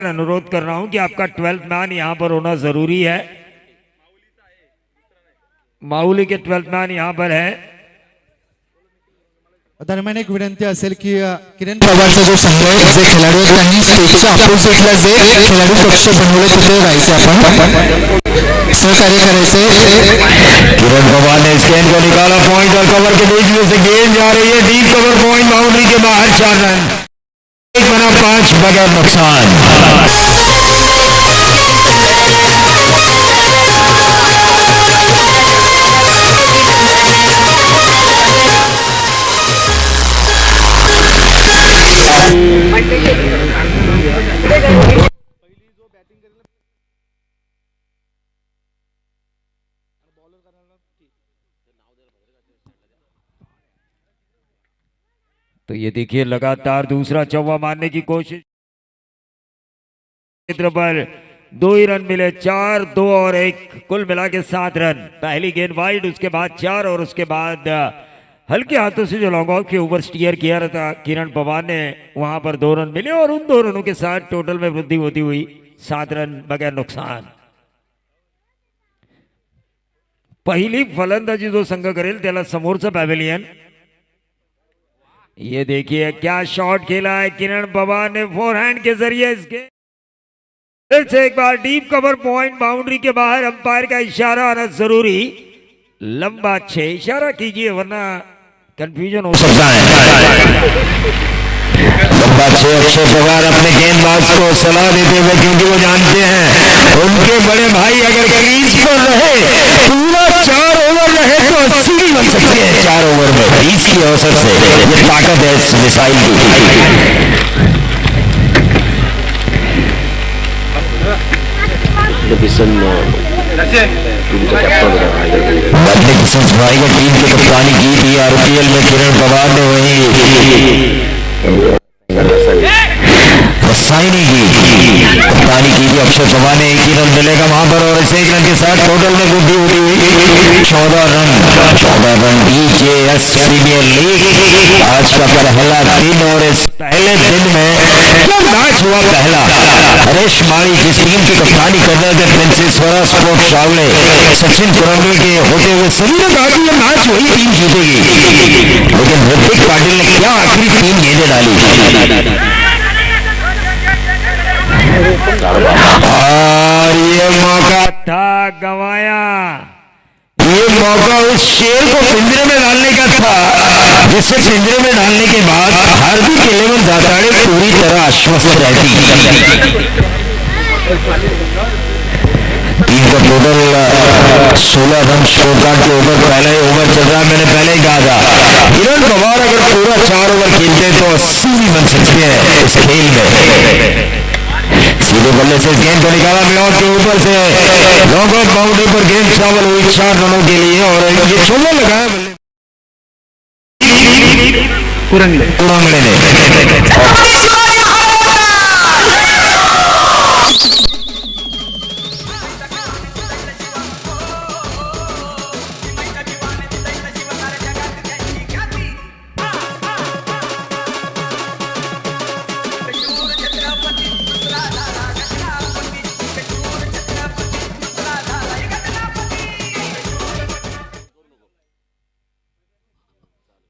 अनुरोध कर रहा हूं कि आपका 12th मैन यहां पर होना जरूरी है। माऊली के 12th मैन यहां पर है। दरम्यान एक विनंती असेल की किरण पवारचा जो संघ आहे जे खिलाडी आहेत त्यांनी स्टेजच्या अपोजिटला जे खिलाडी कक्ष बनवले तिथे जायचं आपण सहकार्य करायचे। किरण पवार ने स्टैंड को निकाला, पॉइंट और कवर के बीच में से गेंद जा रही है डीप कवर, पॉइंट बाउंड्री के बाहर 4 रन, एक बना 5 बगैर नुकसान। तो ये देखिए लगातार दूसरा चौवा मारने की कोशिश, क्षेत्र पर 2 ही रन मिले, 4, 2 और 1 कुल मिला के 7 रन। पहली गेंद वाइड, उसके बाद 4 और उसके बाद हल्के हाथों से जो लॉन्ग ऑफ के ऊपर स्टीयर किया था किरण पवार ने, वहां पर 2 रन मिले और उन 2 रनों के साथ टोटल में वृद्धि होती हुई 7 रन बगैर नुकसान। पहिली फलंदाजी जो संघ करेल त्याला समोरचा पॅव्हेलियन। ये देखिए क्या शॉट खेला है किरण पवार ने फोरहैंड के जरिए इसके, फिर से एक बार डीप कवर, पॉइंट बाउंड्री के बाहर। अंपायर का इशारा आना जरूरी, लंबा 6 इशारा कीजिए वरना कंफ्यूजन हो सकता है। लंबा 6 अक्षय पवार अपने गेंदबाज को सलाह देते हुए, क्योंकि वो जानते हैं उनके बड़े भाई अगर क्रीज पर रहे, पूरा 4 ओवर रहे तो 80 भी बन सकते हैं 4 ओवर में। 20 की औसत से ये ताकत है इस मिसाइल की। मैग्निफिसेंट भाई का टीम की कप्तानी की थी आरपीएल में किरण पवार ने, वही साइनी की कप्तानी की थी अक्षय पवार ने। 1 ही रन मिलेगा वहां पर और इसे 1 रन के साथ टोटल में वृद्धि होती हुई 14 रन डीजेएस प्रीमियर लीग आज का पहला दिन। और इस पहले दिन में जो मैच हुआ पहला, हरेश माली जिस टीम की कप्तानी कर रहे थे, प्रिंसेस स्वरा स्पोर्ट्स शावले, सचिन पुरंदर के होते हुए सभी ने कहा कि ये मैच वही टीम जीतेगी, लेकिन ऋतिक पाटिल ने क्या आखिरी 3 गेंदें डाली और ये मौका था गवाया। ये मौका उस शेर को पिंजरे में डालने का था, जिसे पिंजरे में डालने के बाद हार्दिक 11 दाताड़े पूरी तरह आश्वस्त रहती। टीम का टोटल 16 रन स्कोर कार्ड के ऊपर पहला ही ओवर चल रहा है। मैंने पहले ही कहा था किरण पवार अगर पूरा 4 ओवर खेलते तो 80 भी बन सकते हैं इस खेल में। सीधे बल्ले से गेंद को निकाला ब्लॉक के ऊपर से, लॉन्ग ऑफ बाउंड्री पर गेंद शामिल हुई 4 रनों के लिए और ये चौका लगाया कुरंगले ने।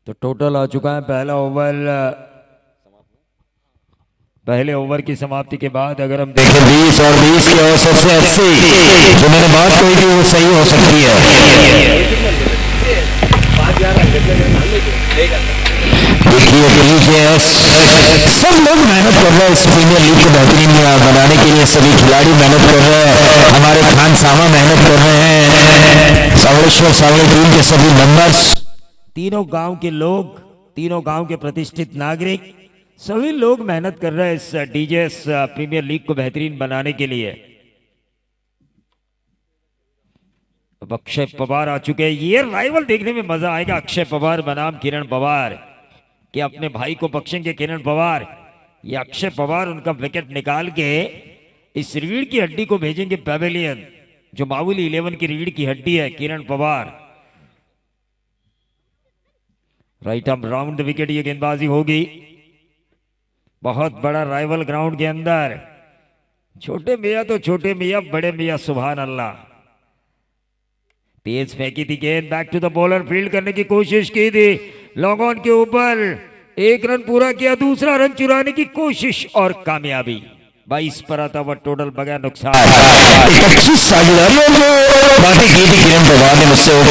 तो टोटल आ चुका है पहला ओवर। पहले ओवर की समाप्ति के बाद अगर हम देखें 20 और 20 की औसत से 80, जो मैंने बात कही थी वो सही हो सकती है। देखिए डीजेएस सब लोग मेहनत कर रहे हैं इस प्रीमियर लीग को बेहतरीन बनाने के लिए, सभी खिलाड़ी मेहनत कर रहे हैं, हमारे खान सामा मेहनत कर रहे हैं, सावलेश्वर सावले टीम के सभी मेंबर्स, तीनों गांव के लोग, तीनों गांव के प्रतिष्ठित नागरिक, सभी लोग मेहनत कर रहे हैं इस डीजेएस प्रीमियर लीग को बेहतरीन बनाने के लिए। अब अक्षय पवार आ चुके हैं। ये राइवल देखने में मजा आएगा। अक्षय पवार बनाम किरण पवार, कि अपने भाई को बख्शेंगे किरण पवार, ये अक्षय पवार उनका विकेट निकाल के इस रीढ़ की हड्डी को भेजेंगे पैवेलियन, जो मामूली 11 की रीढ़ की हड्डी है Kiran Pawar. Right arm round the wicket ये गेंदबाजी होगी। बहुत बड़ा राइवल ग्राउंड के अंदर छोटे मियाँ तो छोटे मियाँ, बड़े मियाँ सुभान अल्लाह। तेज फेंकी थी गेंद, back to the bowler, field करने की कोशिश की थी, लॉन्ग ऑन के ऊपर 1 रन पूरा किया, दूसरा रन चुराने की कोशिश और कामयाबी। 22 पर आता हुआ टोटल बगैर नुकसान। एक अच्छी साझेदारी और जो बातें की थी किरण पवार ने मुझसे उन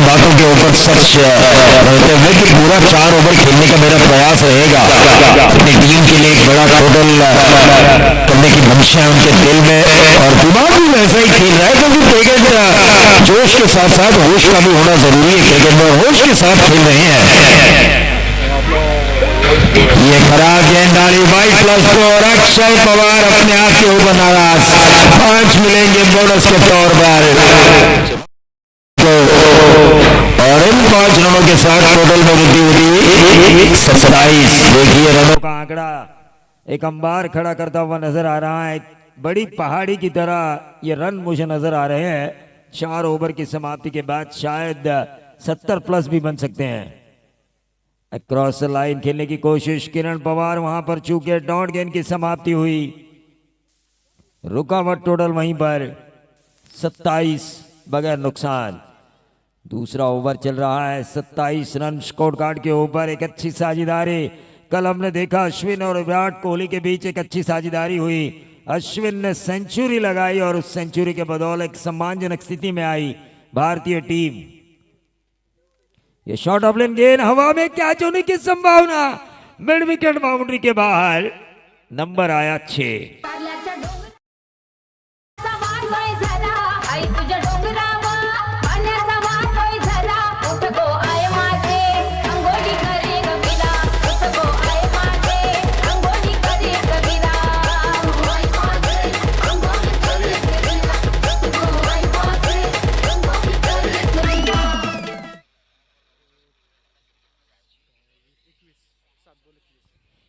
बातों के ऊपर सच रहते हुए कि पूरा 4 ओवर खेलने का मेरा प्रयास रहेगा, अपनी टीम के लिए एक बड़ा टोटल करने की मंशा है उनके दिल में और दिमाग भी वैसा ही खेल रहा है, क्योंकि क्रिकेट जोश के साथ साथ होश का भी होना जरूरी है। क्रिकेट में होश के साथ खेल रहे हैं। ये खराब गेंदबाजी 22 और अक्षय पवार अपने आप के ऊपर नाराज। 5 मिलेंगे बोनस के तौर पर और इन 5 रनों के साथ टोटल में वृद्धि होगी 27। देखिए रनों का आंकड़ा एक अंबार खड़ा करता हुआ नजर आ रहा है, बड़ी पहाड़ी की तरह ये रन मुझे नजर आ रहे हैं। 4 ओवर की समाप्ति के बाद शायद 70 प्लस भी बन सकते हैं। क्रॉस लाइन खेलने की कोशिश, किरण पवार वहां पर चूके डॉट गेंद की समाप्ति हुई, रुकावट टोटल वहीं पर 27 बगैर नुकसान। दूसरा ओवर चल रहा है, 27 रन स्कोर कार्ड के ऊपर। एक अच्छी साझेदारी कल हमने देखा अश्विन और विराट कोहली के बीच एक अच्छी साझेदारी हुई। अश्विन ने सेंचुरी लगाई और उस सेंचुरी के बदौलत एक सम्मानजनक स्थिति में आई भारतीय टीम। ये शॉट ऑफ लेन गेंद हवा में कैच होने की संभावना, मिड विकेट बाउंड्री के बाहर, नंबर आया 6।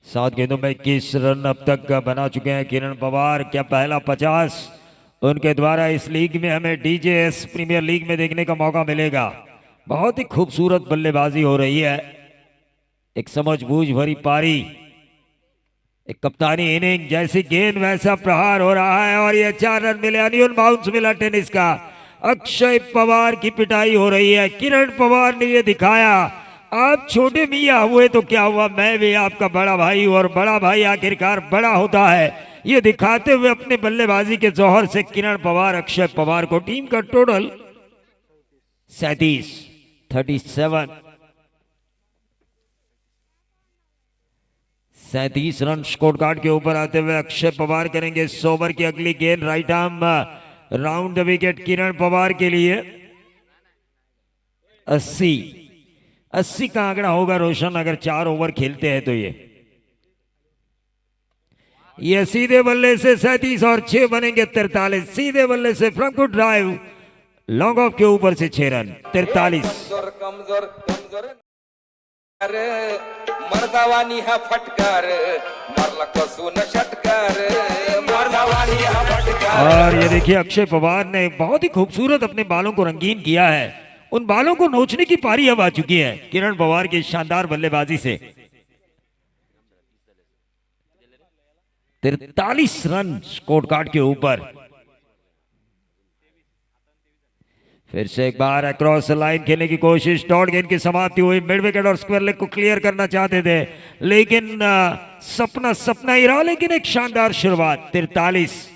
सात गेंदों में 21 रन अब तक बना चुके हैं किरण पवार। क्या पहला 50 उनके द्वारा इस लीग में हमें डीजेएस प्रीमियर लीग में देखने का मौका मिलेगा। बहुत ही खूबसूरत बल्लेबाजी हो रही है, एक समझबूझ भरी पारी, एक कप्तानी इनिंग, जैसी गेंद वैसा प्रहार हो रहा है और ये 4 रन मिले, अनियन बाउंस मिला टेनिस का। अक्षय पवार की पिटाई हो रही है, किरण पवार ने ये दिखाया आप छोटे मियाँ हुए तो क्या हुआ, मैं भी आपका बड़ा भाई हूं और बड़ा भाई आखिरकार बड़ा होता है, ये दिखाते हुए अपने बल्लेबाजी के जौहर से किरण पवार अक्षय पवार को टीम का टोटल 37 रन स्कोर कार्ड के ऊपर आते हुए अक्षय पवार करेंगे इस ओवर की अगली गेंद, राइट आर्म राउंड विकेट किरण पवार के लिए। 80 का आंकड़ा होगा रोशन, अगर 4 ओवर खेलते हैं तो ये सीधे बल्ले से 37 और 6 बनेंगे 43। सीधे बल्ले से front foot drive long off के ऊपर से 6 रन 43। मर्दावानी हा फटकार मारला कसून षटकार, मर्दावानी हा फटकार। और ये देखिए अक्षय पवार ने बहुत ही खूबसूरत अपने बालों को रंगीन किया है, उन बालों को नोचने की पारी अब आ चुकी है किरण पवार की शानदार बल्लेबाजी से। 43 रन स्कोर कार्ड के ऊपर। फिर से एक बार अक्रॉस लाइन खेलने की कोशिश, डॉट गेंद की समाप्ति हुई, मिड विकेट और स्क्वायर लेग को क्लियर करना चाहते थे लेकिन सपना ही रहा, लेकिन एक शानदार शुरुआत। 43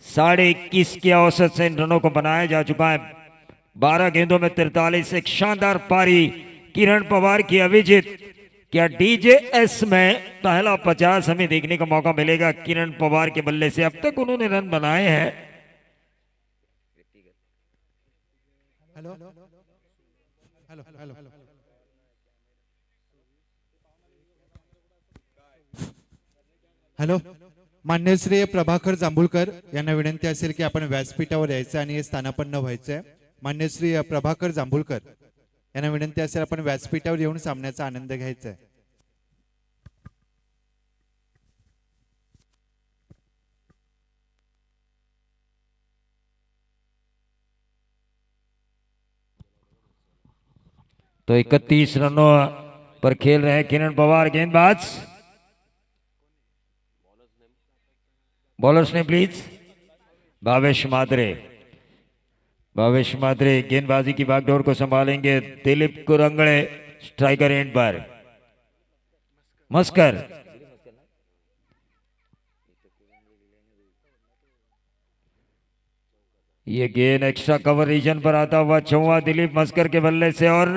21.5 के औसत से इन रनों को बनाया जा चुका है। 12 गेंदों में 43, एक शानदार पारी किरण पवार की अभिजीत। क्या डीजेएस में पहला 50 हमें देखने का मौका मिलेगा किरण पवार के बल्ले से? अब तक उन्होंने रन बनाए हैं। हेलो हेलो हेलो हॅलो, मान्य श्री प्रभाकर जांभूळकर यांना विनंती असेल की आपण व्यासपीठावर यायचं आणि स्थानापन्न व्हायचंय। मान्य श्री प्रभाकर जांभूळकर यांना विनंती असेल आपण व्यासपीठावर येऊन सामन्याचा आनंद घ्यायचा आहे। तो 31 रनों पर खेल रहे हैं किरण पवार गेंदबाज। बॉलर्स ने प्लीज भावेश मात्रे गेंदबाजी की बागडोर को संभालेंगे। दिलीप कुरंगड़े स्ट्राइकर एंड पर। मस्कर ये गेंद एक्स्ट्रा कवर रीजन पर आता हुआ चौवा दिलीप मस्कर के बल्ले से। और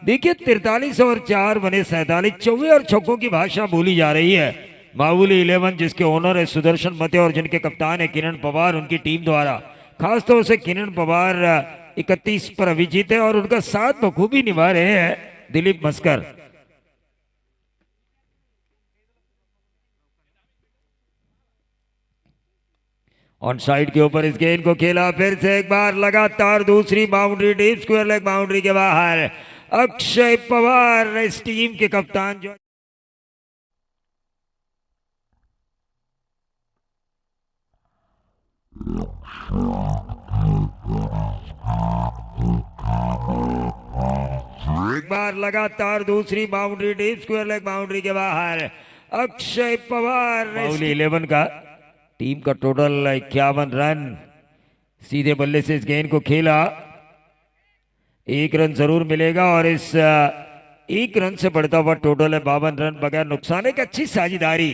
देखिए 43 ओवर 4 बने 47, चौवे और छक्कों की भाषा भूली जा रही है। मामूली 11 जिसके ओनर है सुदर्शन मते और जिनके कप्तान है किरण पवार, उनकी टीम द्वारा खासतौर से किरण पवार 31 पर अभिजीत है और उनका साथ बखूबी निभा रहे हैं दिलीप मस्कर। ऑन साइड के ऊपर इस गेंद को खेला, फिर से एक बार लगातार दूसरी boundary, deep square leg boundary के बाहर। अक्षय पवार इस टीम के कप्तान जो एक बार लगातार दूसरी boundary, deep square leg boundary के बाहर। अक्षय पवार 11 का टीम का टोटल 51 रन। सीधे बल्ले से इस गेंद को खेला, 1 रन जरूर मिलेगा और इस 1 रन से बढ़ता हुआ टोटल है 52 रन बगैर नुकसान। एक अच्छी साझेदारी,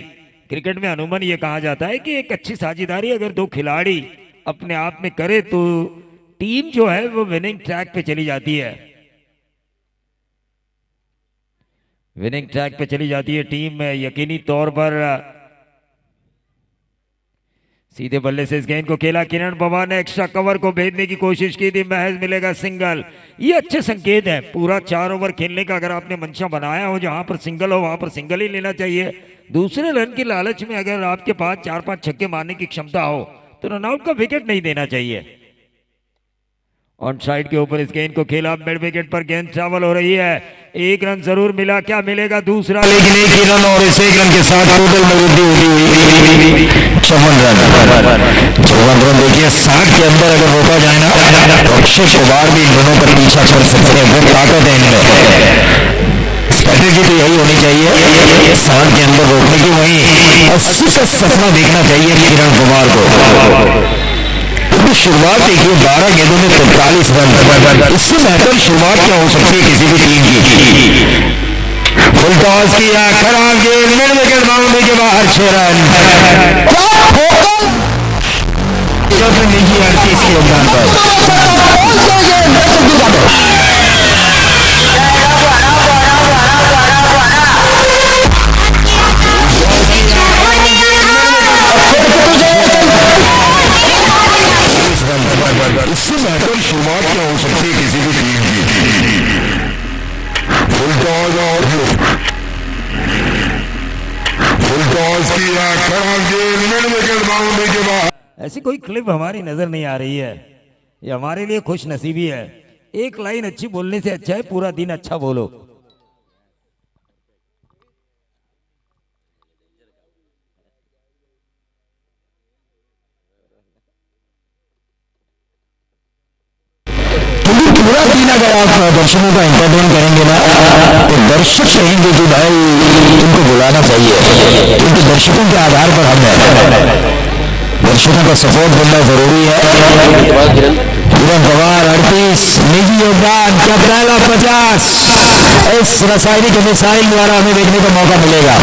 क्रिकेट में अमूमन ये कहा जाता है कि एक अच्छी साझेदारी अगर 2 खिलाड़ी अपने आप में करे तो टीम जो है वो विनिंग ट्रैक पे चली जाती है। विनिंग ट्रैक पे चली जाती है टीम यकीनी तौर पर। सीधे बल्ले से इस गेंद को खेला, किरण पवार ने एक्स्ट्रा कवर को भेजने की कोशिश की थी, महज मिलेगा सिंगल। ये अच्छे संकेत है, पूरा 4 ओवर खेलने का अगर आपने मंशा बनाया हो जहां पर सिंगल हो वहां पर सिंगल ही लेना चाहिए। दूसरे रन की लालच में अगर आपके पास 4-5 छक्के मारने की क्षमता हो तो रनआउट का विकेट नहीं देना चाहिए। ऑन साइड के ऊपर इस गेंद को खेला, मिड विकेट पर गेंद ट्रैवल हो रही है, 1 रन जरूर मिला, क्या मिलेगा दूसरा? लेकिन 1 रन और इस 1 रन के साथ टोटल में वृद्धि होती हुई 54 रन। देखिए 60 के अंदर अगर रोका जाए ना तो अक्षय पवार भी इन रनों पर पीछा कर सकते हैं, वो ताकत है इनमें। स्ट्रेटेजी तो यही होनी चाहिए 60 के अंदर रोकने की, वहीं 80 का सपना देखना चाहिए किरण पवार को। शुरुआत देखिए 12 गेंदों में 43 रन, इससे बेहतर शुरुआत क्या हो सकती है किसी भी टीम की। फुल टॉस किया, खराब गेंद, मिड विकेट बाउंड्री के बाहर 6 रन। निजी 38 के योगदान पर इससे बेहतर शुरुआत क्या हो सकती है किसी भी टीम की। फुल टॉस किया, खराब गेंद, मिड विकेट बाउंड्री के बाद। ऐसी कोई क्लिप हमारी नजर नहीं आ रही है, ये हमारे लिए खुश नसीबी है। एक लाइन अच्छी बोलने से अच्छा है पूरा दिन अच्छा बोलो। पूरा दिन अगर आप दर्शकों का एंटरटेन करेंगे ना तो दर्शक कहेंगे कि भाई तुमको बुलाना चाहिए, क्योंकि दर्शकों के आधार पर हम हैं। दर्शकों का सपोर्ट मिलना जरूरी है। किरण पवार 38 निजी योगदान का पहला 50 इस रासायनिक मिसाइल द्वारा हमें देखने का मौका मिलेगा।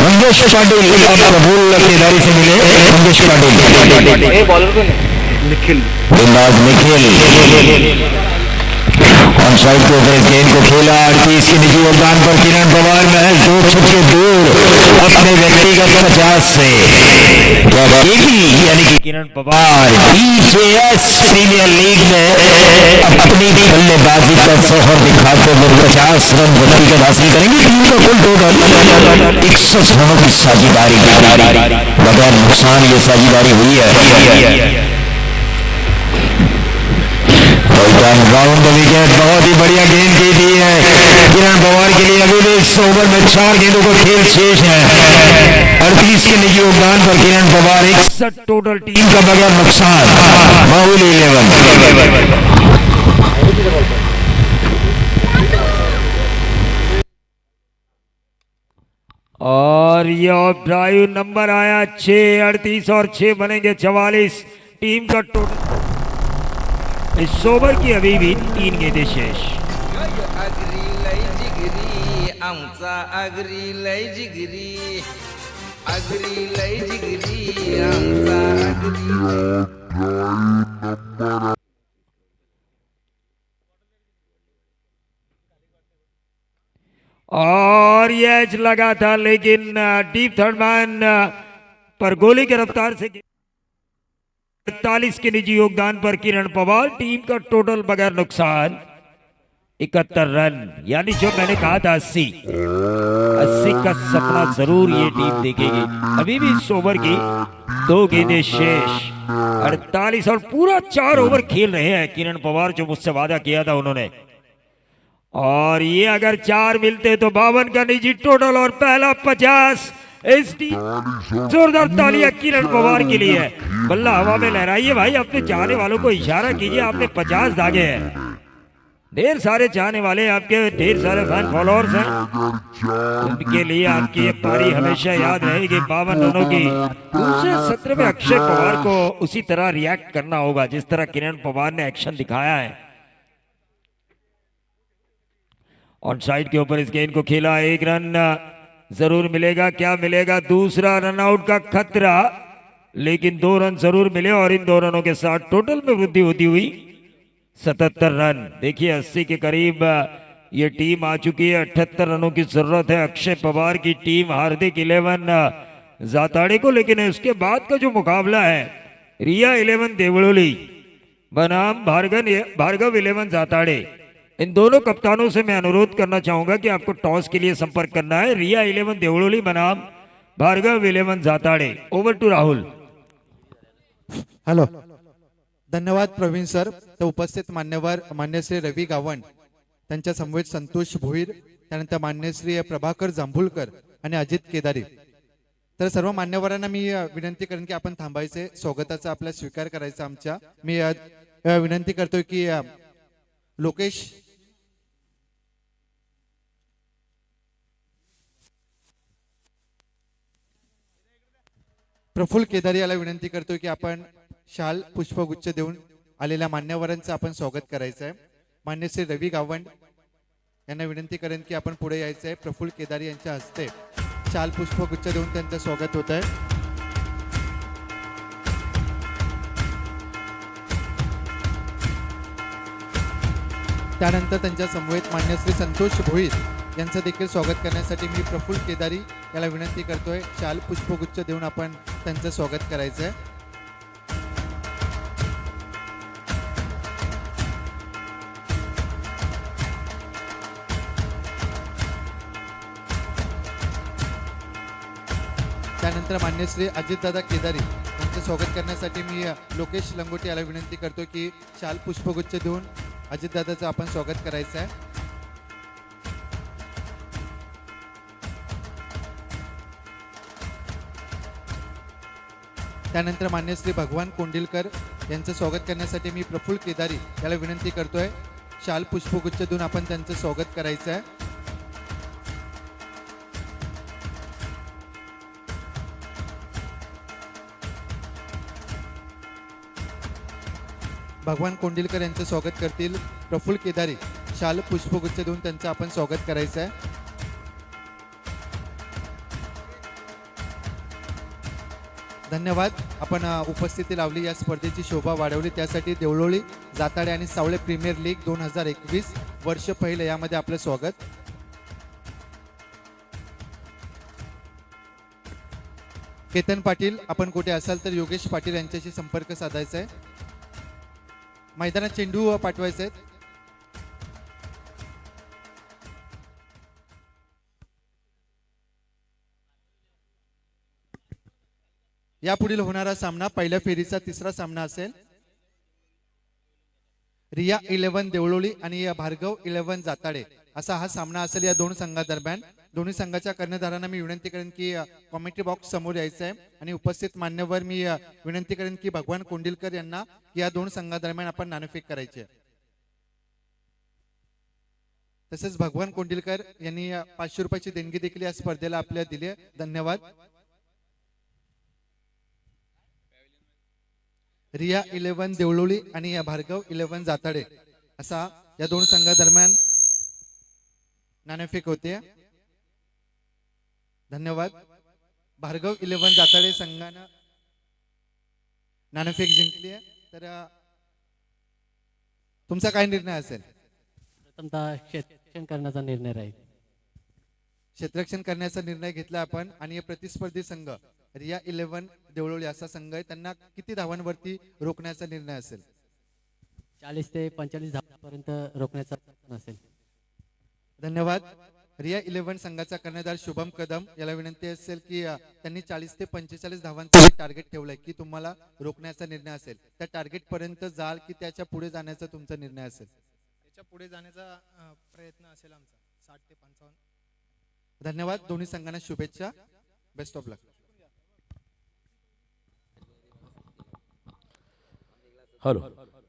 मंगेश पाटिल प्रफुल्ल केदारी से मिले, मंगेश पाटिल गेंदबाज निखिल ऑन साइड के ऊपर गेंद को खेला, 38 के निजी योगदान पर किरण पवार महज 2 छक्के दूर अपने व्यक्तिगत 50 से। यानी कि किरण पवार बीजेएस प्रीमियर लीग में अपनी बल्लेबाजी का जोहर दिखाते हुए 50 रन विकेट हासिल करेंगे। टीम का कुल टोटल 61 रनों की साझेदारी बगैर नुकसान ये साझेदारी हुई है। राउंड विकेट, बहुत ही बढ़िया गेंद की थी है किरण पवार के लिए। अभी भी इस ओवर में 4 गेंदों का खेल शेष है। 38 के निजी योगदान पर किरण पवार 61 टोटल टीम का बगैर नुकसान माहौली 11। और यह ड्राइव नंबर आया 6:38 और 6 बनेंगे 44। टीम का टोटल इस ओवर की अभी भी 3 गेंदें शेष। अगरी लय जिगरी आमचा अगरी लय जिगरी अगरी लय जिगरी आमचा अगरी और यह एज लगा था लेकिन डीप थर्ड मैन पर गोली की रफ्तार से 41 के निजी योगदान पर किरण पवार। टीम का टोटल बगैर नुकसान 71 रन, यानी जो मैंने कहा था 80 का सपना जरूर ये टीम देखेगी। अभी भी इस ओवर की 2 गेंदें शेष, 48 और पूरा 4 ओवर खेल रहे हैं किरण पवार, जो मुझसे वादा किया था उन्होंने। और ये अगर 4 मिलते तो 52 का निजी टोटल और पहला 50 इस टीम। जोरदार तालियां किरण पवार के लिए। बल्ला हवा में लहराइए भाई, अपने चाहने वालों को इशारा कीजिए, आपने 50 दागे हैं। ढेर सारे चाहने वाले आपके, ढेर सारे फैन फॉलोअर्स हैं, उनके लिए आपकी ये पारी हमेशा याद रहेगी 52 रनों की। दूसरे सत्र में अक्षय पवार को उसी तरह रिएक्ट करना होगा जिस तरह किरण पवार ने एक्शन दिखाया है। ऑन साइड के ऊपर इस गेंद को खेला, 1 रन जरूर मिलेगा। क्या मिलेगा? दूसरा रन आउट का खतरा, लेकिन 2 रन जरूर मिले और इन 2 रनों के साथ टोटल में वृद्धि होती हुई 77 रन। देखिए 80 के करीब ये टीम आ चुकी है। 78 रनों की जरूरत है अक्षय पवार की टीम, हार्दिक 11 जाताड़े को। लेकिन उसके बाद का जो मुकाबला है, रिया 11 देवड़ोली बनाम भार्गव 11 जाताड़े, इन दोनों कप्तानों से मैं अनुरोध करना चाहूंगा कि आपको टॉस के लिए संपर्क करना है। रिया 11 देवड़ोली बनाम Bhargav 11 Jatade. Over to Rahul. Hello, धन्यवाद प्रवीण सर. तर उपस्थित मान्यवर मान्य श्री रवी गावंड, त्यांच्या समवेत संतोष भोईर, त्यानंतर मान्य श्री प्रभाकर जांभूळकर आणि अजित केदारी. तर सर्व मान्यवरांना मी विनंती करेन की आपण थांबायचे, स्वागताचा आपला स्वीकार करायचा आमच्या. मी विनंती करतोय की लोकेश प्रफुल्ल केदारी याला विनंती करतोय की आपण शाल पुष्पगुच्छ देऊन आलेल्या मान्यवरांचं आपण स्वागत करायचं आहे. मान्य श्री रवी गावंड यांना विनंती करेन की आपण पुढे यायचं आहे. प्रफुल्ल केदारी यांच्या हस्ते शाल पुष्पगुच्छ देऊन त्यांचं स्वागत होत आहे. त्यानंतर त्यांच्या समवेत मान्य श्री संतोष भोईर यांचं देखील स्वागत करण्यासाठी मी प्रफुल्ल केदारी याला विनंती करतोय. शाल पुष्पगुच्छ देऊन आपण त्यांचं स्वागत करायचं आहे. त्यानंतर मान्य श्री अजितदादा केदारी यांचं स्वागत करण्यासाठी मी लोकेश लंगोटे याला विनंती करतो की शाल पुष्पगुच्छ देऊन अजितदादाचं आपण स्वागत करायचं आहे. त्यानंतर मान्य श्री भगवान कोंडिलकर यांचं स्वागत करण्यासाठी मी प्रफुल्ल केदारी याला विनंती करतोय. शाल पुष्पगुच्छ देऊन आपण त्यांचं स्वागत करायचं आहे. भगवान कोंडिलकर यांचं स्वागत करतील प्रफुल्ल केदारी. शाल पुष्पगुच्छ देऊन त्यांचं आपण स्वागत करायचं आहे. धन्यवाद. आपण उपस्थिती लावली, या स्पर्धेची शोभा वाढवली, त्यासाठी देवळोली जाताडे आणि सावळे प्रीमियर लीग 2021 वर्ष पहिलं यामध्ये आपलं स्वागत. केतन पाटील, आपण कुठे असाल तर योगेश पाटील यांच्याशी संपर्क साधायचा आहे. मैदानात चेंडू पाठवायचे आहेत. यापुढील होणारा सामना पहिल्या फेरीचा तिसरा सामना असेल. रिया 11 देवळोली आणि भार्गव 11 जाताडे असा हा सामना असेल या दोन संघादरम्यान. दोन्ही संघाच्या कर्णधारांना मी विनंती करेन की कॉमेंट्री बॉक्स समोर यायचं आहे आणि उपस्थित मान्यवर मी विनंती करेन की भगवान कोंडिलकर यांना या दोन संघादरम्यान आपण नाणेफेक करायची आहे. तसेच भगवान कोंडिलकर यांनी 500 रुपयाची देणगी देखील या स्पर्धेला आपल्याला दिली आहे. धन्यवाद. रिया 11 देवळोली आणि भार्गव 11 जाताडे असा या दोन संघादरम्यान नाणेफेक होते. धन्यवाद. भार्गव 11 जाताडे संघानं नाणेफेक जिंकली आहे. तर तुमचा काय निर्णय असेल? प्रथमतः क्षेत्ररक्षण करण्याचा निर्णय राहील. क्षेत्ररक्षण करण्याचा निर्णय घेतला आपण आणि हे प्रतिस्पर्धी संघ रिया 11 देवळोली असा संघ आहे, त्यांना किती धावांवरती रोखण्याचा निर्णय असेल? 40 ते 45 धावांपर्यंत रोखण्याचा प्रयत्न असेल. धन्यवाद. रिया 11 संघाचा कर्णधार शुभम कदम याला विनंती असेल की त्यांनी 40 ते 45 धावांचं टार्गेट ठेवलंय की तुम्हाला रोखण्याचा निर्णय असेल. त्या टार्गेट पर्यंत जाल की त्याच्या पुढे जाण्याचा तुमचा निर्णय असेल? त्याच्या पुढे जाण्याचा प्रयत्न असेल आमचा. 60 ते 55. धन्यवाद. दोन्ही संघांना शुभेच्छा. Best of luck. हॅलो,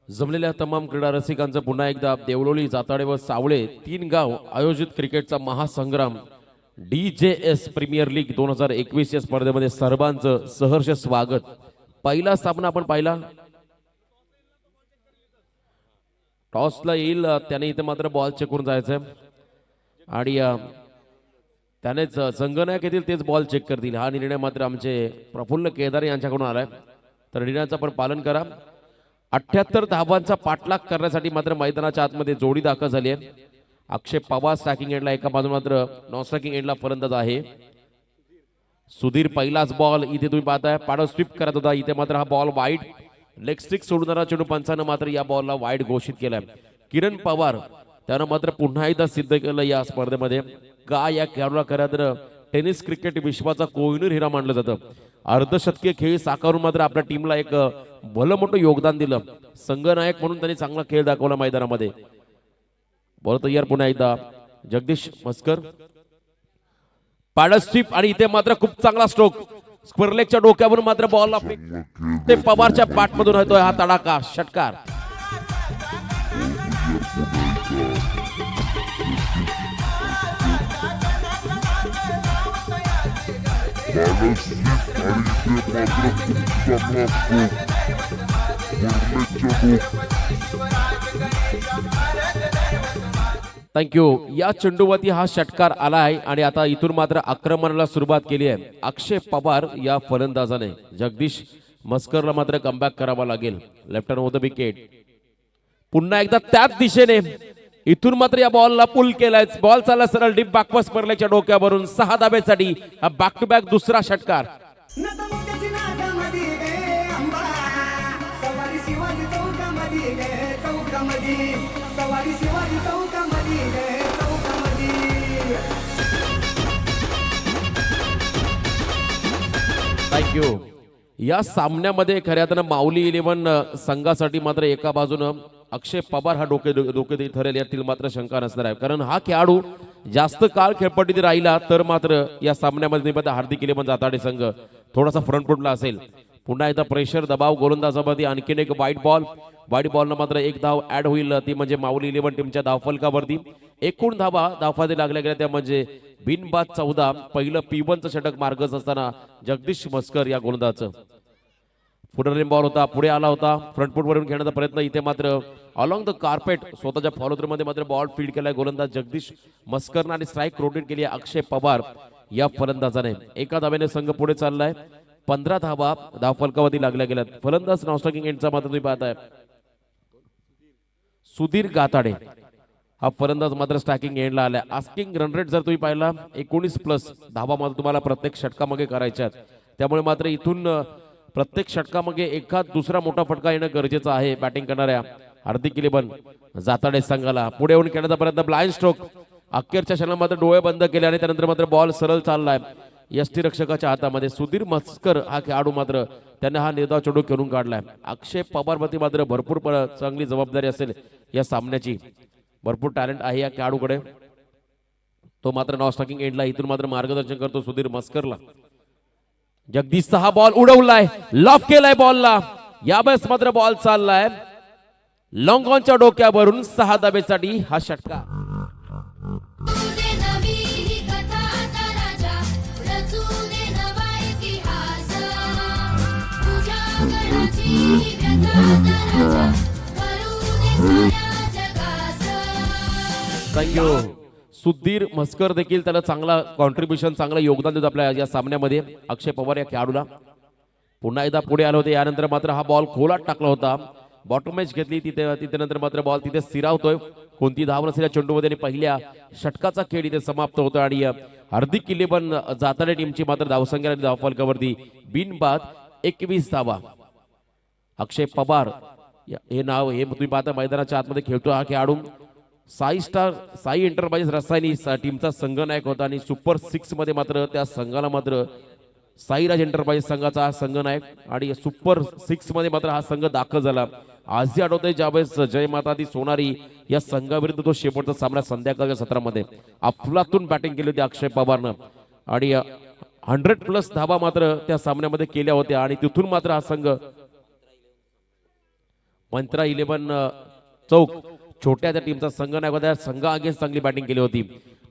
जमलेल्या तमाम क्रीडा रसिकांचं पुन्हा एकदा देवळोली, जाताडे व सावळे 3 गाव आयोजित क्रिकेटचा महासंग्राम DJS प्रीमियर लीग 2021 या स्पर्धेमध्ये सर्वांचं सहर्ष स्वागत. पहिला सामना आपण पाहिला. टॉसला येईल त्याने इथे मात्र बॉल चेक करून जायचंय आणि त्यानेच संगणक येतील तेच बॉल चेक करतील. हा निर्णय मात्र आमचे प्रफुल्ल केदार यांच्याकडून आलाय. तर निर्णयाचं आपण पालन करा. 78 धावांचा पाठलाग करण्यासाठी मात्र मैदानाच्या आतमध्ये जोडी दाखल झाली आहे. अक्षय पवार स्ट्रायकिंग एंडला, एका बाजूला मात्र नॉन स्ट्रायकिंग एंडला फलंदाज आहे. सुधीर पहिलाच बॉल इथे तुम्ही पाहताय पाडो स्वीप करत होता, इथे मात्र हा बॉल वाईड. लेग स्टिक सोडणारा चेंडू पंचानं मात्र या बॉलला वाईड घोषित केलाय. किरण पवार त्यानं मात्र पुन्हा एकदा सिद्ध केलं या स्पर्धेमध्ये का या खेळाडूला खरं तर टेनिस क्रिकेट विश्वाचा कोहिनूर हिरा मानलं जातं. अर्धशतकीय खेळ साकारून मात्र आपल्या टीमला एक भलं मोठं योगदान दिलं. संघनायक म्हणून त्यांनी चांगला खेळ दाखवला मैदानामध्ये. बॉल तयार पुन्हा एकदा जगदीश मस्कर, पाडत स्वीप आणि इथे मात्र खूप चांगला स्ट्रोक. स्क्वेअरलेगच्या डोक्यावरून मात्र बॉलला ते पवारच्या बॅटमधून होतोय हा तडाखा षटकार. थँक्यू. या चेंडूवरती हा षटकार आलाय आणि आता इथून मात्र आक्रमणाला सुरुवात केली आहे अक्षय पवार या फलंदाजाने. जगदीश मस्करला मात्र कमबॅक करावा लागेल. Left hand the wicket. पुन्हा एकदा त्याच दिशेने इथून मात्र या बॉलला पुल केलाय. बॉल चालला सरळ डीप बॅकवर्स परलेच्या डोक्यावरून 6 धाब्यासाठी हा बॅक टू बॅक दुसरा षटकार. थँक्यू. या सामन्यामध्ये खऱ्या अर्थानं माऊली 11 संघासाठी मात्र एका बाजूनं अक्षय पवार हा डोके ठरेल यातील मात्र शंका नसणार आहे. कारण हा खेळाडू जास्त काळ खेळपट्टीत राहिला तर मात्र या सामन्यामध्ये हार्दिक 11 जाताडे संघ थोडासा फ्रंट फुटला असेल. पुन्हा एकदा प्रेशर दबाव गोलंदाजामध्ये आणखीन एक वाईट बॉलनं मात्र एक धाव ऍड होईल, ती म्हणजे माऊली 11 टीमच्या धावफलकावरती. एकूण धावफादे लागल्या गेल्या त्या म्हणजे बिनबाद 14. पहिलं P1चं षटक मार्गच असताना जगदीश मस्कर या गोलंदाजाचं पुढे बॉल होता, पुढे आला होता, फ्रंट फूट वरून खेळण्याचा प्रयत्न. इथे मात्र अलॉंग द कार्पेट स्वतःच्या फॉलो थ्रू मध्ये मात्र बॉल फील्ड केलाय गोलंदाज जगदीश मस्करनं आणि स्ट्राईक रोटेट केली आहे अक्षय पवार या फलंदाजाने. एका धाव्याने संघ पुढे चाललाय. 15 धावा धावफलकावरती लागल्या गेल्यात. फलंदाज नॉन स्ट्रायकिंग एंडचा मात्र तुम्ही पाहताय सुधीर गाताडे हा फलंदाज मात्र स्ट्रायकिंग एंडला आलाय. आस्किंग रन रेट जर तुम्ही पाहिला 19+ धावा मात्र तुम्हाला प्रत्येक षटकामागे करायच्यात. त्यामुळे मात्र इथून प्रत्येक षटकामागे एखाद दुसरा मोठा फटका येणं गरजेचं आहे बॅटिंग करणाऱ्या हार्दिक 11 जाताडे संघाला. पुढे येऊन खेळण्याचा प्रयत्न, ब्लाइंड स्ट्रोक. अखेरच्या क्षणाला मात्र डोळे बंद केले आणि त्यानंतर मात्र बॉल सरळ चाललाय यष्टीरक्षकाच्या हातामध्ये. सुधीर मस्कर हा खेळाडू मात्र त्याने हा निर्धाव चेंडू खेळून काढलाय. अक्षय पवारवरती मात्र भरपूर चांगली जबाबदारी असेल या सामन्याची. भरपूर टॅलेंट आहे या खेळाडूकडे. तो मात्र नॉन स्ट्रायकिंग एंडला इथून मात्र मार्गदर्शन करतो सुधीर मस्करला. जगदीशचा हा बॉल उडवलाय, लॉफ केलाय बॉलला. यावेळेस मात्र बॉल चाललाय लॉंग ऑनच्या डोक्यावरून 6 धाब्यासाठी हा षटकार. थँक्यू. सुधीर मस्कर देखील त्याला चांगला कॉन्ट्रीब्युशन चांगलं योगदान देतो आपल्या या सामन्यामध्ये. अक्षय पवार या खेळाडूला पुन्हा एकदा पुढे आले होते. यानंतर मात्र हा बॉल खोलात टाकला होता. बॉटम मॅच घेतली तिथे नंतर मात्र बॉल तिथे स्थिरावतोय. कोणती धाव नसलेल्या चेंडूमध्ये आणि पहिल्या षटकाचा खेळ इथे समाप्त होतो आणि हार्दिक किल्लेबन जाताना टीमची मात्र धावसंख्या आणि धावफलकावरती बिनबाद 21 धावा. अक्षय पवार हे नाव हे तुम्ही पाहता मैदानाच्या आतमध्ये खेळतो हा खेळाडू. साई एंटरप्राइजेस रसायनी टीमचा संघनायक होता आणि सुपर 6 मध्ये मात्र त्या संघाला मात्र साईराज एंटरप्राइज संघाचा हा संघनायक आणि सुपर 6 मध्ये मात्र हा संघ दाखल झाला. आजही आठवतंय ज्यावेळेस जय माता दी सोनारी या संघाविरुद्ध तो शेवटचा सामना संध्याकाळच्या सत्रामध्ये अफलातून बॅटिंग केली होती अक्षय पवारनं आणि 100+ धावा मात्र त्या सामन्यामध्ये केल्या होत्या आणि तिथून मात्र हा संघ मंत्रा 11 चौक छोट्या त्या टीमचा संघनायक होता. संघ अगेन्स्ट चांगली बॅटिंग केली होती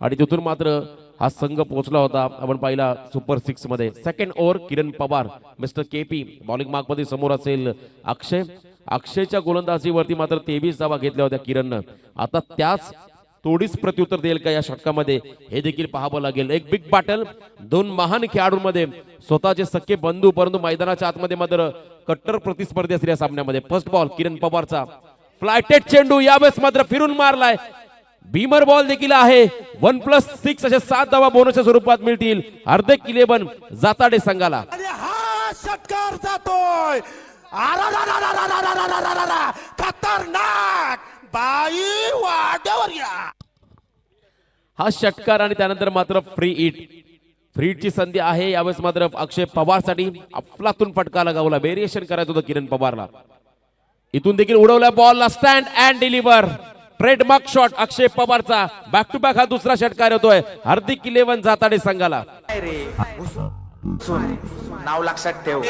आणि तिथून मात्र हा संघ पोहोचला होता. आपण पाहिला सुपर 6 मध्ये. Second over Kiran Pawar mister KP bowling mark मध्ये समोर असेल अक्षयच्या गोलंदाजीवरती मात्र 23 धावा घेतल्या होत्या किरणनं. आता त्याच थोडीच प्रत्युत्तर देईल का या षटकामध्ये हे देखील पाहावं लागेल. एक बिग बॅटल दोन महान खेळाडूंमध्ये स्वतःचे सख्खे बंधू परंतु मैदानाच्या आतमध्ये मात्र कट्टर प्रतिस्पर्धी असलेल्या सामन्यामध्ये. फर्स्ट बॉल किरण पवारचा फ्लायटेड चेंडू यावेळेस मात्र फिरून मारलाय. बीमर बॉल देखील आहे. 1+6 असे 7 धावा बोनसच्या स्वरूपात मिळतील हार्दिक किल्लेबन जाताडे संघाला. हा षटकार जातोय. खतरनाक बाई वाड्यावर या. हा षटकार आणि त्यानंतर मात्र फ्री हिटची संधी आहे. यावेळेस मात्र अक्षय पवारसाठी अफलातून फटका लगावला. व्हेरिएशन करायचं होतं किरण पवारला. इथून देखील उडवला बॉलला stand and deliver. Trademark shot Akshay पवारचा. बॅक टू बॅक हा दुसरा षटकार होतोय हार्दिक किल्लेबन जाताडे संघाला. नाव लक्षात ठेव.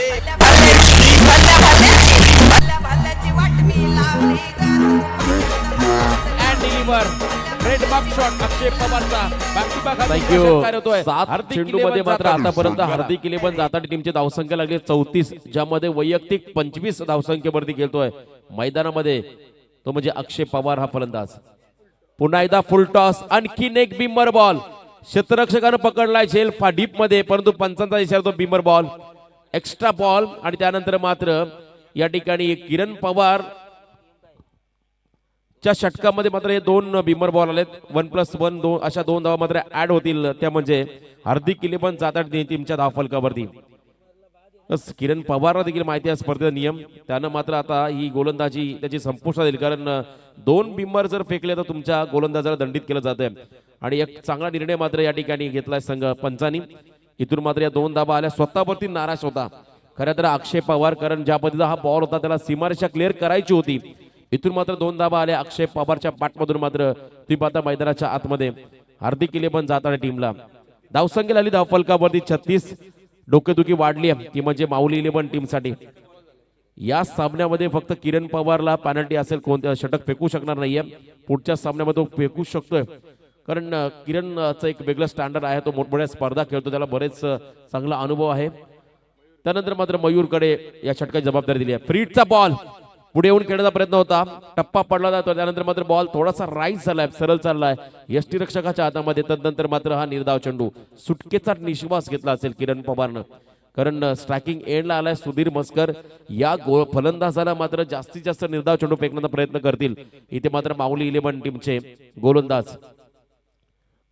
ट्रेडमार्क शॉट अक्षय पवारचा. बॅक टू बॅक हा षटकार होतोय. 7 चेंडूमध्ये मात्र आतापर्यंत हार्दिक किल्लेबन जाताडे टीमची धावसंख्या लागली 34 ज्यामध्ये वैयक्तिक 25 धावसंख्येवरती खेळतोय मैदानामध्ये तो म्हणजे अक्षय पवार हा फलंदाज. पुन्हा एकदा फुल टॉस. आणखीन एक बिमर बॉल. क्षेत्ररक्षकानं पकडलाय झेल डीप मध्ये परंतु पंचांचा इशारा तो बिमर बॉल एक्स्ट्रा बॉल आणि त्यानंतर मात्र या ठिकाणी किरण पवार च्या षटकामध्ये मात्र हे 2 बिमर बॉल आलेत. 1+1 अशा 2 धावा मात्र ऍड होतील. त्या म्हणजे हार्दिक किल्लेबन जाताडे टीमच्या धावफलकावरती. किरण पवारला देखील माहिती आहे स्पर्धेचा नियम. त्यानं मात्र आता ही गोलंदाजी त्याची संपुष्टात येईल कारण 2 बिंबर जर फेकले तर तुमच्या गोलंदाजाला दंडित केलं जातंय आणि एक चांगला निर्णय मात्र या ठिकाणी घेतलाय संघ पंचांनी. इथून मात्र या 2 धावा आल्या. स्वतःवरती नाराज होता खरं तर अक्षय पवार कारण ज्या पद्धतीचा हा बॉल होता त्याला सीमारेषा क्लिअर करायची होती. इथून मात्र 2 धावा आल्या अक्षय पवारच्या बॅटमधून. मात्र तुम्ही पाहता मैदानाच्या आतमध्ये हार्दिक किल्लेबन जाताडे टीमला धावसंख्या आली धावफलकावरती 36. डोकेदुखी वाढली ती म्हणजे माऊली 11 टीमसाठी. या सामन्यामध्ये फक्त किरण पवारला पॅनल्टी असेल कोणत्या षटक फेकू शकणार नाहीये. पुढच्या सामन्यामध्ये तो फेकू शकतोय कारण किरणचा एक वेगळा स्टँडर्ड आहे. तो मोठमोठ्या स्पर्धा खेळतो त्याला बरेच चांगला अनुभव आहे. त्यानंतर मात्र मयूरकडे या षटकाची जबाबदारी दिली आहे. फ्रीडचा बॉल पुढे येऊन खेळण्याचा प्रयत्न होता. टप्पा पडला जातो. त्यानंतर मात्र बॉल थोडासा राईज झालाय सरळ चाललाय यष्टीरक्षकाच्या हातामध्ये. तदनंतर मात्र हा निर्धाव चेंडू सुटकेचा निश्वास घेतला असेल किरण पवारनं कारण स्ट्रायकिंग एंडला आलाय सुधीर मस्कर. या फलंदाजाला मात्र जास्तीत जास्त निर्धाव चेंडू फेकण्याचा प्रयत्न करतील इथे मात्र माऊली 11 टीमचे गोलंदाज.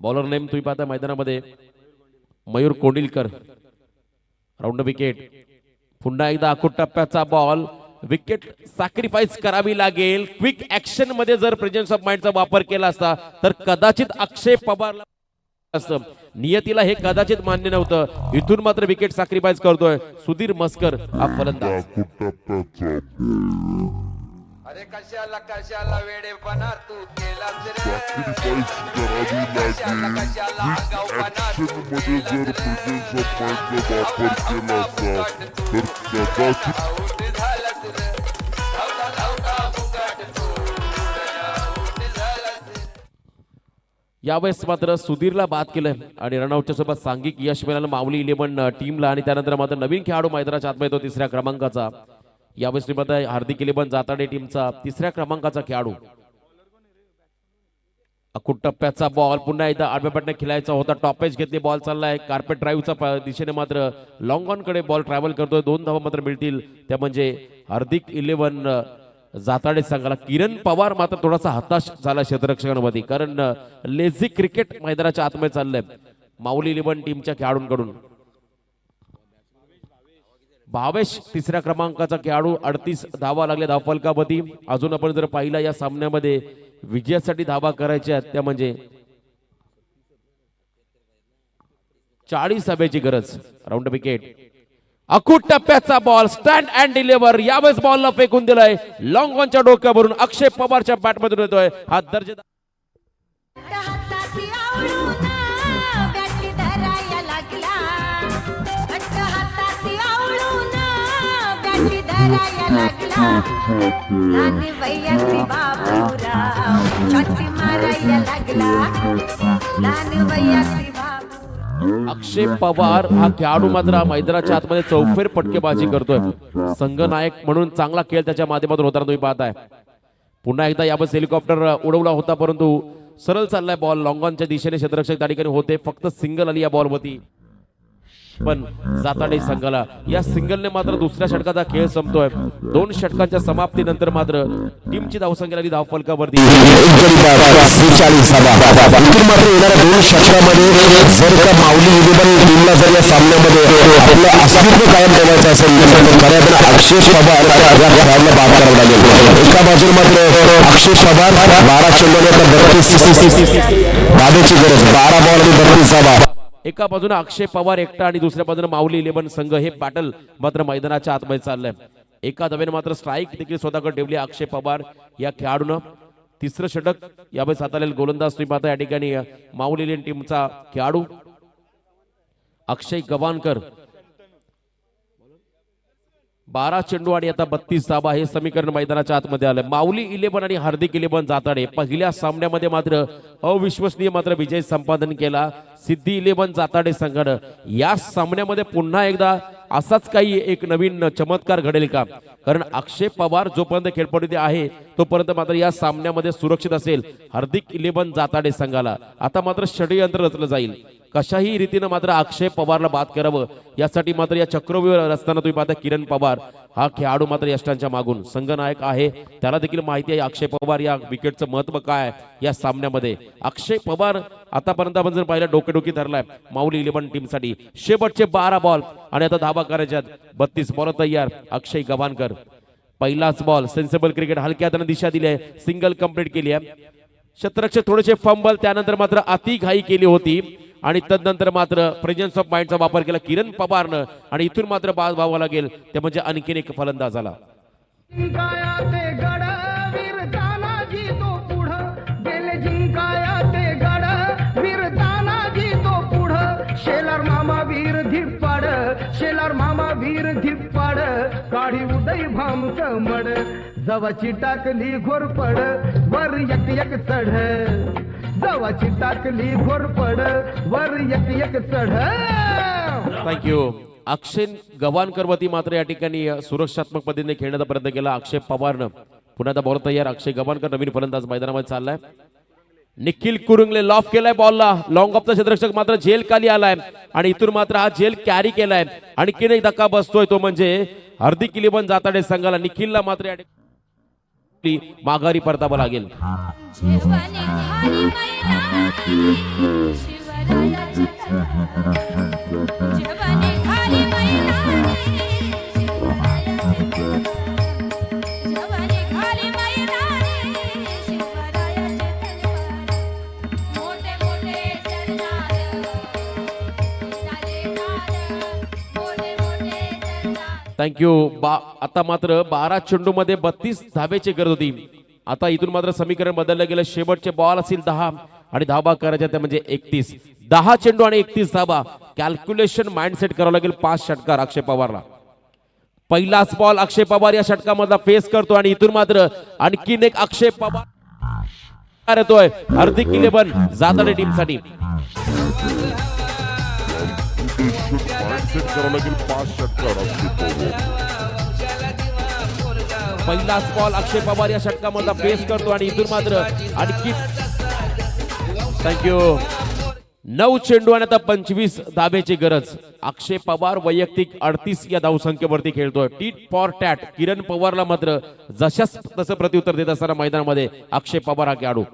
बॉलर नेम तुम्ही पाहता मैदानामध्ये मयूर कोंडिलकर. Round wicket. पुन्हा एकदा आखूट टप्प्याचा बॉल. विकेट सॅक्रिफाईस करावी लागेल. क्विक ऍक्शन मध्ये जर प्रेझेन्स ऑफ माइंडचा वापर केला असता तर कदाचित अक्षय पवारला असतं. नियतीला हे कदाचित मान्य नव्हतं. इथून मात्र विकेट सॅक्रिफाईस करतोय सुधीर मस्कर हा फलंदाज. अरे कशाला वेडेपणा तू केलास रे. कशाला आगाऊपणा तू केलास यावेळेस मात्र सुधीरला बाद केलंय आणि रनआउटच्या सोबत सांघिक यश मिळालं माऊली 11 टीमला आणि त्यानंतर मात्र नवीन खेळाडू मैदानाच्या आतमध्ये येतो 3ऱ्या क्रमांकाचा यावेळेस टीममध्ये हार्दिक इलेवन जाताडे टीमचा तिसऱ्या क्रमांकाचा खेळाडू. अकुट टप्प्याचा बॉल पुन्हा एकदा आडव्या पट्ट्याने खेळायचा होता. टॉपेज घेतली, बॉल चाललाय कार्पेट ड्राईव्हचा दिशेने मात्र लॉंग ऑन कडे बॉल ट्रॅव्हल करतोय. 2 धावा मात्र मिळतील त्या म्हणजे हार्दिक इलेवन जाताडे संघाला. किरण पवार मात्र थोडासा हताश झाला क्षेत्ररक्षकांमध्ये, कारण लेझी क्रिकेट मैदानाच्या आतमध्ये चाललंय माऊली इलेवन टीमच्या खेळाडूंकडून. भावेश तिसऱ्या क्रमांकाचा खेळाडू. 38 धावा लागल्या धावफलकावरती. अजून आपण जर पाहिला या सामन्यामध्ये विजयासाठी धावा करायच्या आहेत त्या म्हणजे 40 धाब्याची गरज. Round wicket. अकुट टप्प्याचा बॉल स्टँड अँड डिलिव्हर. यावेळेस बॉलला फेकून दिलाय लॉंग ऑनच्या डोक्यावरून. अक्षय पवारच्या बॅटमधून येतोय हा दर्जेदार. अक्षय पवार हा खेळाडू मात्र मैदानाच्या आतमध्ये चौफेर फटकेबाजी करतोय. संघनायक म्हणून चांगला खेळ त्याच्या माध्यमातून होताना तुम्ही पाहताय. पुन्हा एकदा यावेळेस हेलिकॉप्टर उडवला होता परंतु सरळ चाललाय बॉल. लॉंगॉनच्या दिशेने क्षेत्ररक्षक त्या ठिकाणी होते. फक्त सिंगल आली या बॉलवरती पण जाताडे संघाला. या सिंगलने मात्र दुसऱ्या षटकाचा खेळ संपतोय. 2 षटकांच्या समाप्तीनंतर मात्र टीमची धावसंख्या आली धावफलकावरती. मात्र येणाऱ्या 2 षटकामध्ये जर का माऊली इलेवन टीमला जर या सामन्यामध्ये आपलं अस्तित्व कायम ठेवायचं असेल तर खऱ्या अर्थानं अक्षय पवार या खेळाडूला बाद करावं लागेल. एका बाजूला मात्र अक्षय पवार 12 चेंडूने 32 धाब्याची गरज. 12 बॉल आणि 32 धावा. एका बाजूने अक्षय पवार एकटा आणि दुसऱ्या बाजूने माऊली इलेवन संघ. हे बॅटल मात्र मैदानाच्या आतमध्ये चाललंय. एका धावेने मात्र स्ट्राईक देखील स्वतःकडे ठेवली अक्षय पवार या खेळाडूनं. तिसरं षटक यावेळेस हाताळेल गोलंदाज तुम्ही पाहता या ठिकाणी माऊली इलेवन टीमचा खेळाडू अक्षय गवानकर. 12 चेंडू आणि आता 32 धावा. हे समीकरण मैदानाच्या आतमध्ये आलं. माऊली इलेवन आणि हार्दिक इलेवन जाताडे पहिल्या सामन्यामध्ये मात्र अविश्वसनीय मात्र विजय संपादन केला सिद्धी इलेवन जाताडे संघानं. या सामन्यामध्ये पुन्हा एकदा असाच काही एक नवीन चमत्कार घडेल का? कारण अक्षय पवार जोपर्यंत खेळपट्टीत आहे तोपर्यंत मात्र या सामन्यामध्ये सुरक्षित असेल हार्दिक इलेवन जाताडे संघाला. आता मात्र षडयंत्र रचलं जाईल कशाही रीतीनं मात्र अक्षय पवारला बाद करावं यासाठी मात्र या चक्रव्यूहावर असताना तुम्ही पाहता किरण पवार हा खेळाडू मात्र यष्टांच्या मागून संघनायक आहे. त्याला देखील माहिती आहे अक्षय पवार या विकेटचं महत्व काय या सामन्यामध्ये. अक्षय पवार आतापर्यंत आपण जर पाहिलं डोकेडोकी धरलाय माऊली इलेवन टीमसाठी. शेवटचे 12 बॉल आणि आता धावा करायच्यात. 32 बॉल तयार. अक्षय गवानकर पहिलाच बॉल. सेन्सेबल क्रिकेट हलक्या हाताने दिशा दिली आहे. सिंगल कंप्लीट केली आहे. क्षेत्ररक्षक थोडेसे फंबल त्यानंतर मात्र अति घाई केली होती आणि तदनंतर मात्र प्रेझेन्स ऑफ माइंडचा वापर केला किरण पवारनं आणि इथून मात्र बाद व्हावं लागेल ते म्हणजे आणखीन एक फलंदाज आला. शेलार मामा वीर धिप्पाड शेलार मामा वीर धिप्पाड काढी उदय भामच मड जवाची टाकली घोरपड वर एक चढ जवाची टाकली घोरपड वर एक चढ. थँक्यू. अक्षय गवानकर वती मात्र या ठिकाणी सुरक्षात्मक पद्धतीने खेळण्याचा प्रयत्न केला अक्षय पवारनं. पुन्हा आता बॉल तयार. अक्षय गवानकर नवीन फलंदाज मैदानामध्ये चाललाय. निखिल कुरुंगले लॉफ केलाय बॉलला. लॉंग ऑफचा क्षेत्ररक्षक मात्र झेल खाली आलाय आणि इथून मात्र हा झेल कॅरी केलाय. आणखीन एक धक्का बसतोय तो म्हणजे हार्दिक इलेवन जाताडे संघाला. निखिलला मात्र या माघारी परतावं लागेल. थँक्यू. आता मात्र 12 चेंडू मध्ये 32 धावेची गरज होती. आता इथून मात्र समीकरण बदललं गेलं. शेवटचे बॉल असतील 10 आणि धावा करायच्या त्या म्हणजे 31. 10 चेंडू आणि 31 धावा. कॅल्क्युलेशन माइंडसेट करावं लागेल 5 षटकार अक्षय पवारला. पहिलाच बॉल अक्षय पवार या षटकामधला फेस करतो आणि इथून मात्र आणखीन एक अक्षय पवार येतोय हार्दिक इलेवन जाताडे टीमसाठी. पहिलाच बॉल अक्षय पवार या षटकामधला फेस करतो आणि इथून मात्र आणखी थँक्यू 9 चेंडू आणि आता 25 धाब्याची गरज. अक्षय पवार वैयक्तिक 38 या धावसंख्येवरती खेळतोय. टीट फॉर टॅट किरण पवारला मात्र जशाच तसं प्रत्युत्तर देत असताना मैदानामध्ये अक्षय पवार हा खेळाडू.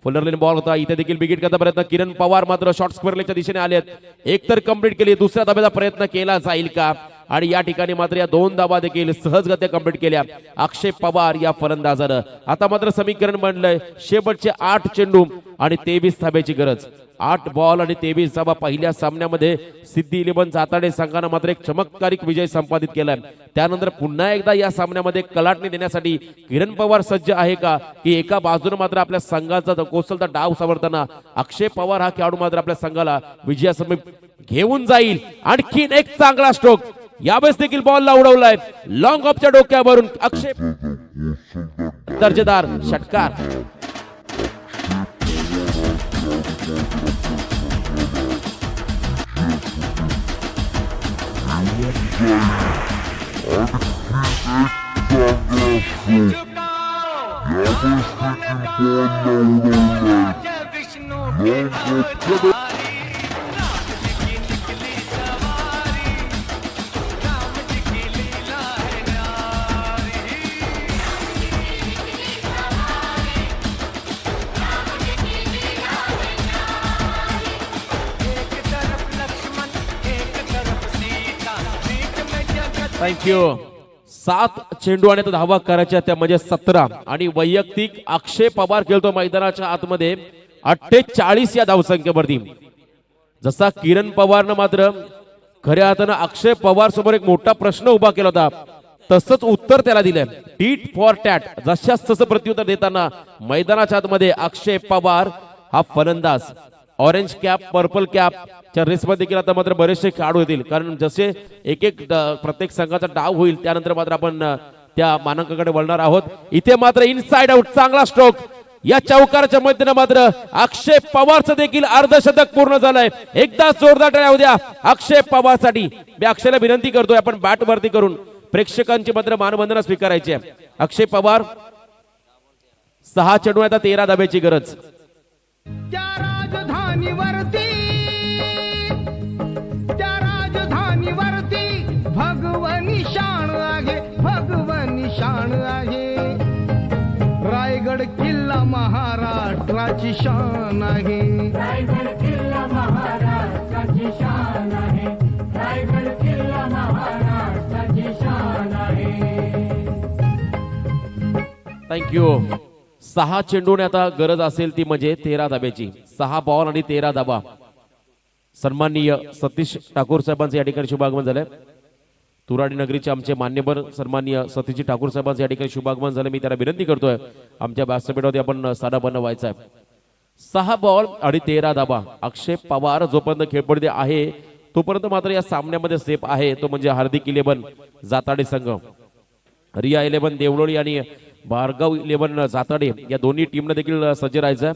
फुलरलेन बॉल होता इथे देखील विकेट करता प्रयत्न. किरण पवार मात्र शॉर्ट स्क्वेअरच्या दिशेने आलेत. एक तर कंप्लीट केली, दुसऱ्या धाब्याचा प्रयत्न केला जाईल का आणि या ठिकाणी मात्र या 2 धाबा देखील सहजगत्या कंप्लीट केल्या अक्षय पवार या फलंदाजानं. आता मात्र समीकरण बनलंय शेवटचे 8 चेंडू आणि 23 धाब्याची गरज. 8 बॉल आणि 23 धाबा. पहिल्या सामन्यामध्ये सिद्धी 11 जाताडे संघानं मात्र एक चमत्कारिक विजय संपादित केलाय. त्यानंतर पुन्हा एकदा या सामन्यामध्ये कलाटणी देण्यासाठी किरण पवार सज्ज आहे का की एका बाजूने मात्र आपल्या संघाचा कोसलता डाव सावरताना अक्षय पवार हा खेळाडू मात्र आपल्या संघाला विजयासमीप घेऊन जाईल. आणखीन एक चांगला स्ट्रोक यावेळेस देखील बॉलला उडवलाय लॉंग ऑफच्या डोक्यावरून अक्षय. दर्जेदार षटकार. थँक्यू. 7 चेंडू आणि धावा करायच्या त्या म्हणजे 17 आणि वैयक्तिक अक्षय पवार खेळतो मैदानाच्या आतमध्ये 48 या धावसंख्येवरती. जसा किरण पवारनं मात्र खऱ्या अर्थानं अक्षय पवार समोर एक मोठा प्रश्न उभा केला होता तसंच उत्तर त्याला दिलंय. टीट फॉर टॅट जशाच तसं प्रत्युत्तर देताना मैदानाच्या आतमध्ये अक्षय पवार हा फलंदाज. ऑरेंज कॅप पर्पल कॅप च्या रेसमध्ये देखील आता मात्र बरेचसे खेळाडू येतील कारण जसे एक एक प्रत्येक संघाचा डाव होईल त्यानंतर मात्र आपण त्या मानांकाकडे वळणार आहोत. इथे मात्र इनसाइड आउट चांगला स्ट्रोक. या चौकाराच्या मध्येनं मात्र अक्षय पवारचं देखील अर्धशतक पूर्ण झालंय. एकदा जोरदार टाळ्या होऊ द्या अक्षय पवारसाठी. मी अक्षयला विनंती करतोय आपण बॅट वरती करून प्रेक्षकांची मात्र मानवंदना स्वीकारायची आहे. अक्षय पवार 6 चेंडू आता 13 धाब्याची गरज. त्या राजधानीवरती भगवनी शान आहे, भगवनी शान आहे. रायगड किल्ला महाराष्ट्राची शान आहे. रायगड किल्ला महाराष्ट्राची शान आहे. रायगड किल्ला महाराष्ट्राची शान आहे. थँक्यू. 6 चेंडूने आता गरज असेल ती म्हणजे 13 धाब्याची. 6 बॉल आणि 13 धाबा. सन्माननीय सतीश ठाकूर साहेबांचे या ठिकाणी शुभागमन झाले. तुराडी नगरीचे आमचे मान्यवर सन्माननीय सतीश ठाकूर साहेबांचे या ठिकाणी शुभागमन झाले. मी त्याला विनंती करतोय आमच्या व्यासपीठावरती आपण साधा बनवायचा आहे. 6 बॉल आणि 13 धाबा. अक्षय पवार जोपर्यंत खेळपडते आहे तोपर्यंत मात्र या सामन्यामध्ये सेफ आहे तो म्हणजे हार्दिक 11 जाताडे संघ. रिया 11 देवळोळी आणि भार्गव 11 जाताडे या दोन्ही टीमने देखील सज्ज राहायचं.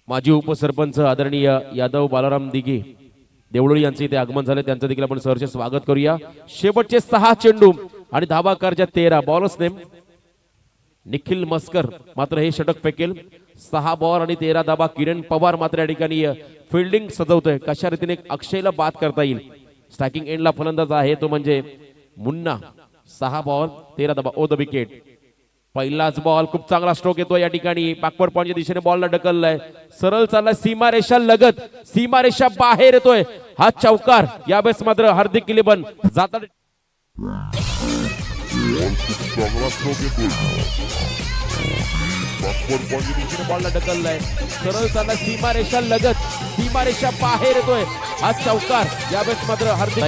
माजी उपसरपंच आदरणीय यादव बालाराम दिघे देवळोळी यांचे इथे आगमन झाले. त्यांचं देखील आपण सहर्ष स्वागत करूया. शेवटचे 6 चेंडू आणि धावा करच्या 13 बॉलर्स नेम निखिल मस्कर मात्र हे षटक फेकेल. 6 बॉल आणि 13 धावा. किरण पवार मात्र या ठिकाणी फिल्डिंग सजवतोय कशा रीतीने अक्षयला बाद करता येईल. स्ट्रायकिंग एंडला फलंदाज आहे तो म्हणजे मुन्ना. 6 बॉल 13 धावा. ओ द विकेट. पहिलाच बॉल खूप चांगला स्ट्रोक येतो या ठिकाणी बॅकवर्ड पॉइंटच्या दिशेने बॉलला ढकललाय. सरळ चाललाय सीमारेषा लगत. सीमारेषा बाहेर येतोय हा चौकार. यावेळेस मात्र हार्दिक 11 जाता बॉलला ढकललाय. सरळ चाललाय सीमारेषा लगत. सीमारेषा बाहेर येतोय हा चौकार. यावेळेस मात्र हार्दिक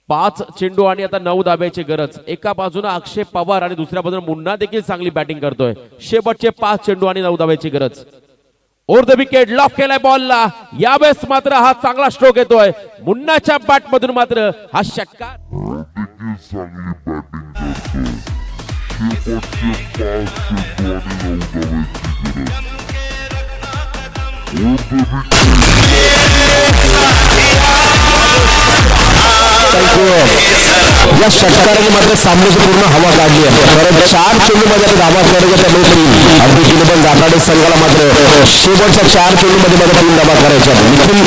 5 चेंडू आणि आता 9 धाब्याची गरज. एका बाजूने अक्षय पवार आणि दुसऱ्या बाजूने मुन्ना देखील चांगली बॅटिंग करतोय. शेवटचे 5 चेंडू आणि 9 धाब्याची गरज. ओव्हर द विकेट लॉक केलाय बॉलला. यावेळेस मात्र हा चांगला स्ट्रोक येतोय मुन्नाच्या बॅट मधून मात्र हा षटकार. या षटकाराने मात्र सामन्याची पूर्ण हवा काढली आहे. परत 4 चेंडूमध्ये धावा करायच्या त्यामुळे 3 अगदी किलोबन जाताडे संघाला मात्र शेवटच्या 4 चेंडूमध्ये मात्र 3 धावा करायच्या. मिथुन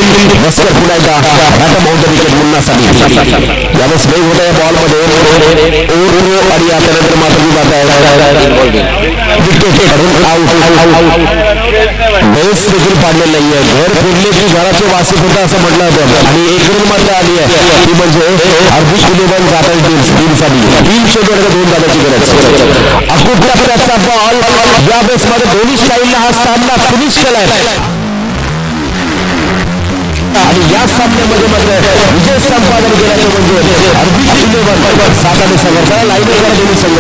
वस्कर पुन्हा एकदा बॅटम ऑफ द विकेट मुन्नासाठी यावेळेस वेग होता या बॉलमध्ये ओव्हर आणि त्यानंतर मात्र जात आहे विकेट काढून आउट. बेस देखील पाडलेलं नाहीये. घर फिरले की घराचे वासिक होतं असं म्हटलं होतं आणि एक रन मात्र आली आहे ती म्हणजे हार्दिक किलोबन जात आहे टीमसाठी 3 चेंडूवर 2 धावांची गरज. अकुटला त्याचा बॉल या बेसमध्ये दोन्ही स्टाईलला हा सामना फिनिश केलाय आणि या सामन्यामध्ये मात्र विजय संपादन केल्याचं म्हणजे हार्दिक किलोबन 7 आणि संघ लाईन दोन्ही संघ